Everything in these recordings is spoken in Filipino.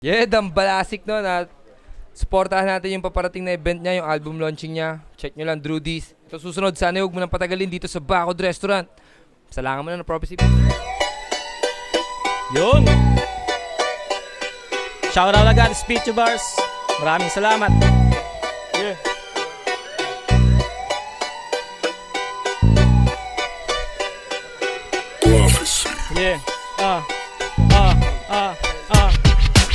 Yeah, dambalasik nun at supportahan natin yung paparating na event niya, yung album launching niya. Check nyo lang, Drudies. Ito susunod, sana huwag mo nang patagalin dito sa Bacod Restaurant. Salangan mo na ng Prophecy. Yun! Shout out agad, Speech Bars. Maraming salamat. Yeah. Yeah.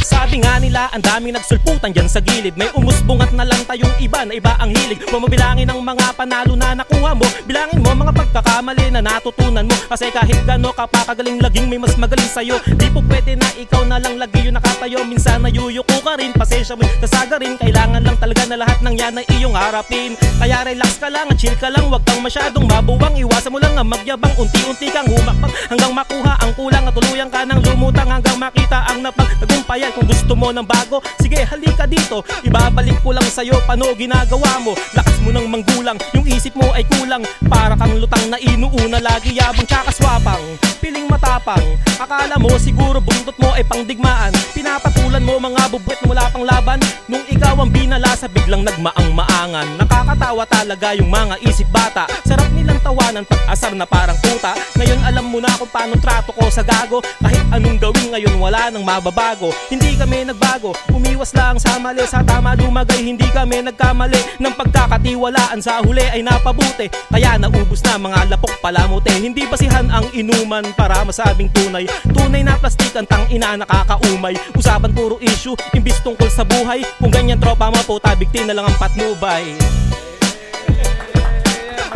Sabi nga nila, ang dami nagsulputan dyan sa gilid. May umusbong at nalanta yung iba na iba ang hilig. Mabilangin ang mga panalo na nakuha mo. Bilangin mo mga pagkakamali na natutunan mo. Kasi kahit gano kapakagaling laging may mas magaling sa'yo. Di po pwede na ikaw na lang lagi yung nakatayo. Minsan nayuyuko ka rin, pasensya mo kasaga rin. Kailangan lang talaga na lahat ng yan ay iyong harapin. Kaya relax ka lang, chill ka lang, wag kang masyadong mabuwang. Iwasan mo lang ang magyabang, unti-unti kang humakbang hanggang makuha ang kulang at tuluyan ka ng lumutang hanggang makita ang napagtagumpayan. Kung gusto mo ng bago, sige halika dito. Ibabalik ko lang sa'yo paano ginagawa mo. Lakas mo ng manggulang, yung isip mo ay kulang. Para kang lutang na inuuna, lagi yabang tsaka swapang. Piling matapang, akala mo siguro buntot mo ay pangdigmaan. Pinapatulan mo mga bubwet na wala pang laban. Nung ikaw ang binalasa, biglang nagmaang-maangan. Nakakatawa talaga yung mga isip bata. Sarap nilang tawanan pag-asar na parang puta. Ngayon alam mo na kung paano trato ko sa gago. Kahit anong gawin ngayon wala nang mababago. Hindi kami nagbago, umiwas lang sa mali. Sa tama lumagay, hindi kami nagkamali. Ng pagkakatiwalaan sa huli ay napabuti. Kaya naubos na mga lapok palamuti. Hindi basihan ang inuman para masabing tunay. Tunay na plastik ang tangina nakakaumay. Usapan puro issue, imbis tungkol sa buhay. Kung ganyan tropa mo po, tabigti na lang ang patnubay.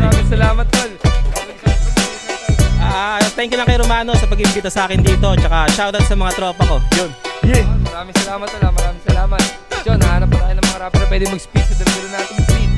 Maraming salamat, tol. Thank you lang kay Romano sa pag-imbita sa akin dito. Tsaka shoutout sa mga tropa ko. Yun. Maraming salamat, tol. Maraming salamat. John, nahanap pa tayo ng mga rapper na pwede mag-speak sa dagdagan natin.